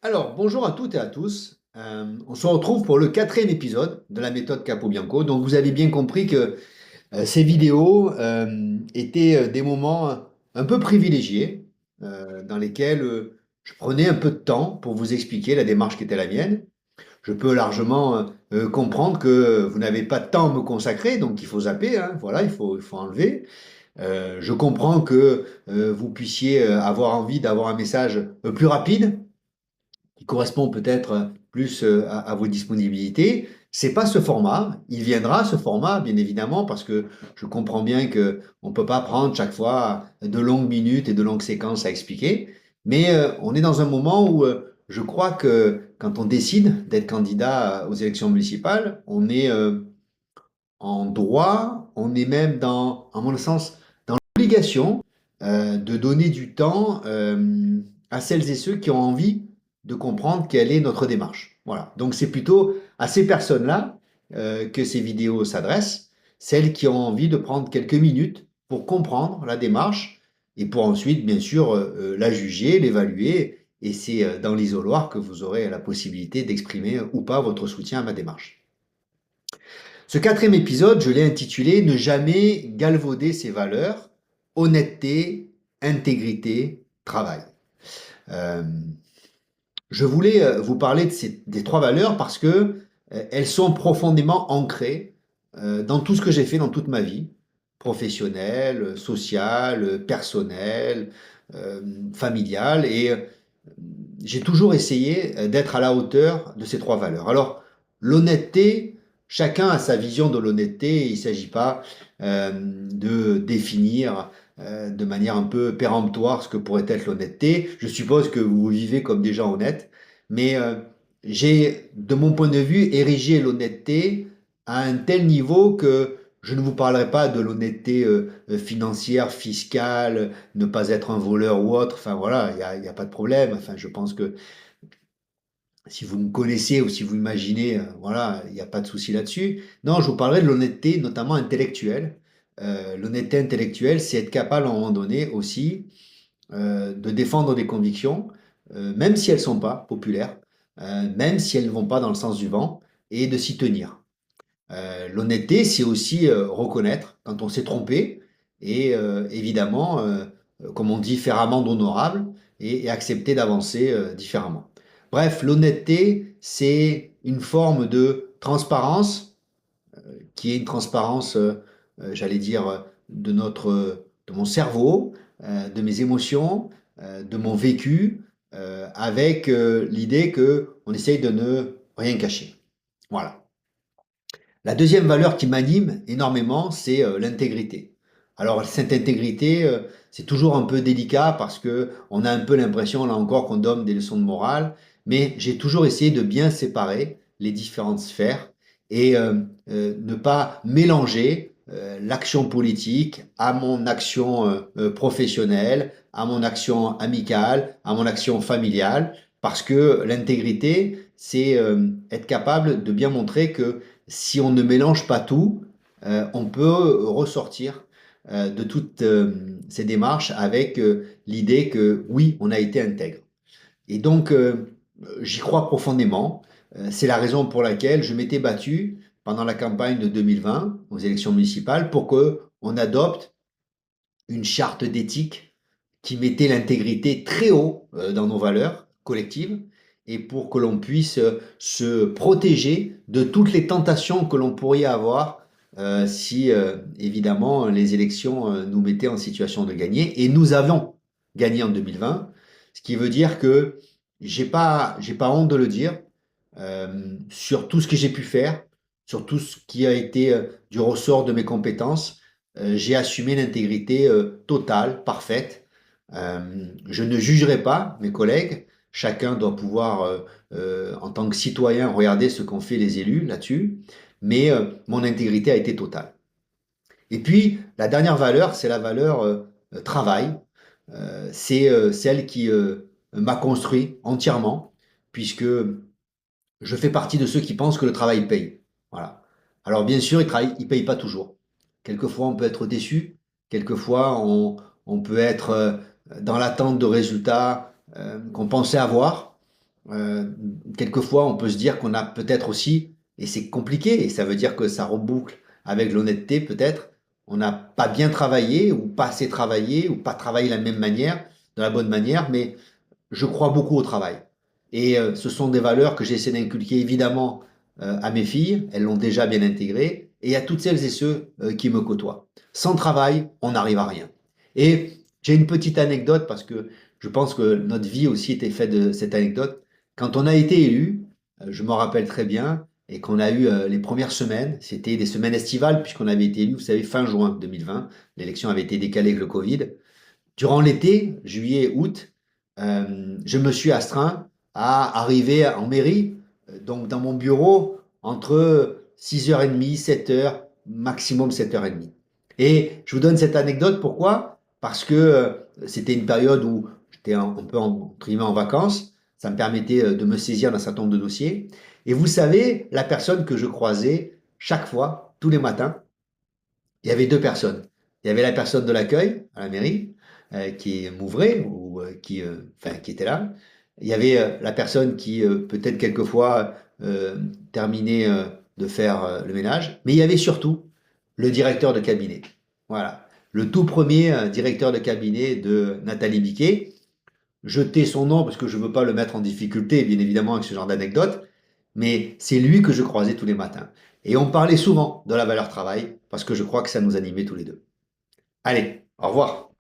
Alors, bonjour à toutes et à tous. On se retrouve pour le quatrième épisode de la méthode Capobianco. Donc, vous avez bien compris que ces vidéos étaient des moments un peu privilégiés dans lesquels je prenais un peu de temps pour vous expliquer la démarche qui était la mienne. Je peux largement comprendre que vous n'avez pas de temps à me consacrer, donc il faut zapper, hein. Voilà, il faut enlever. Je comprends que vous puissiez avoir envie d'avoir un message plus rapide qui correspond peut-être plus à vos disponibilités. C'est pas ce format. Il viendra ce format, bien évidemment, parce que je comprends bien que on peut pas prendre chaque fois de longues minutes et de longues séquences à expliquer. Mais on est dans un moment où je crois que quand on décide d'être candidat aux élections municipales, on est en droit, on est même dans, à mon sens, dans l'obligation de donner du temps à celles et ceux qui ont envie de comprendre quelle est notre démarche. Voilà. Donc c'est plutôt à ces personnes-là que ces vidéos s'adressent, celles qui ont envie de prendre quelques minutes pour comprendre la démarche et pour ensuite, bien sûr, la juger, l'évaluer. Et c'est dans l'isoloir que vous aurez la possibilité d'exprimer ou pas votre soutien à ma démarche. Ce quatrième épisode, je l'ai intitulé Ne jamais galvauder ses valeurs, honnêteté, intégrité, travail. Euh, je voulais vous parler des trois valeurs parce que elles sont profondément ancrées dans tout ce que j'ai fait dans toute ma vie, professionnelle, sociale, personnelle, euh, familiale, et j'ai toujours essayé d'être à la hauteur de ces trois valeurs. Alors, l'honnêteté, chacun a sa vision de l'honnêteté. Il ne s'agit pas de définir de manière un peu péremptoire ce que pourrait être l'honnêteté. Je suppose que vous vivez comme des gens honnêtes, mais j'ai, de mon point de vue, érigé l'honnêteté à un tel niveau que je ne vous parlerai pas de l'honnêteté financière, fiscale, ne pas être un voleur ou autre. Enfin voilà, il y a pas de problème. Enfin, je pense que si vous me connaissez ou si vous imaginez, voilà, il n'y a pas de souci là-dessus. Non, je vous parlerai de l'honnêteté, notamment intellectuelle. L'honnêteté intellectuelle, c'est être capable à un moment donné aussi de défendre des convictions, même si elles ne sont pas populaires, même si elles ne vont pas dans le sens du vent, et de s'y tenir. L'honnêteté, c'est aussi reconnaître quand on s'est trompé et évidemment, comme on dit, faire amende honorable et accepter d'avancer différemment. Bref, l'honnêteté, c'est une forme de transparence qui est une transparence, j'allais dire, de mon cerveau, de mes émotions, de mon vécu, avec l'idée que on essaye de ne rien cacher. Voilà. La deuxième valeur qui m'anime énormément, c'est l'intégrité. Alors cette intégrité, c'est toujours un peu délicat parce que on a un peu l'impression, là encore, qu'on donne des leçons de morale, mais j'ai toujours essayé de bien séparer les différentes sphères et ne pas mélanger l'action politique à mon action professionnelle, à mon action amicale, à mon action familiale, parce que l'intégrité, c'est être capable de bien montrer que si on ne mélange pas tout, on peut ressortir de toutes ces démarches avec l'idée que oui, on a été intègre. Et donc, j'y crois profondément. C'est la raison pour laquelle je m'étais battu pendant la campagne de 2020 aux élections municipales pour que on adopte une charte d'éthique qui mettait l'intégrité très haut dans nos valeurs collectives et pour que l'on puisse se protéger de toutes les tentations que l'on pourrait avoir si évidemment les élections nous mettaient en situation de gagner. Et nous avons gagné en 2020, ce qui veut dire que j'ai pas honte de le dire sur tout ce que j'ai pu faire, sur tout ce qui a été du ressort de mes compétences. J'ai assumé l'intégrité totale, parfaite. Je ne jugerai pas mes collègues. Chacun doit pouvoir, en tant que citoyen, regarder ce qu'ont fait les élus là-dessus. Mais mon intégrité a été totale. Et puis, la dernière valeur, c'est la valeur travail. C'est celle qui m'a construit entièrement, puisque je fais partie de ceux qui pensent que le travail paye. Voilà. Alors bien sûr, il paye pas toujours. Quelquefois, on peut être déçu. Quelquefois, on peut être dans l'attente de résultats qu'on pensait avoir. Euh, Quelquefois, on peut se dire qu'on a peut-être aussi, et c'est compliqué, et ça veut dire que ça reboucle avec l'honnêteté peut-être, on n'a pas bien travaillé, ou pas assez travaillé, ou pas travaillé de la même manière, de la bonne manière, mais je crois beaucoup au travail. Et ce sont des valeurs que j'essaie d'inculquer évidemment à mes filles, elles l'ont déjà bien intégré, et à toutes celles et ceux qui me côtoient. Sans travail, on n'arrive à rien. Et j'ai une petite anecdote parce que je pense que notre vie aussi était faite de cette anecdote. Quand on a été élu, je m'en rappelle très bien, et qu'on a eu les premières semaines, c'était des semaines estivales puisqu'on avait été élu, vous savez, fin juin 2020, l'élection avait été décalée avec le Covid. Durant l'été, juillet, août, je me suis astreint à arriver en mairie, donc dans mon bureau, entre 6h30, 7h, maximum 7h30. Et je vous donne cette anecdote, pourquoi? Parce que c'était une période où j'étais un peu entre guillemets en vacances, ça me permettait de me saisir d'un certain nombre de dossiers. Et vous savez, la personne que je croisais chaque fois, tous les matins, il y avait deux personnes. Il y avait la personne de l'accueil à la mairie qui m'ouvrait ou enfin, qui était là. Il y avait la personne qui peut-être quelquefois terminait de faire le ménage. Mais il y avait surtout le directeur de cabinet. Voilà. Le tout premier directeur de cabinet de Nathalie Biquet. Je tais son nom parce que je ne veux pas le mettre en difficulté, bien évidemment, avec ce genre d'anecdote. Mais c'est lui que je croisais tous les matins. Et on parlait souvent de la valeur travail parce que je crois que ça nous animait tous les deux. Allez, au revoir.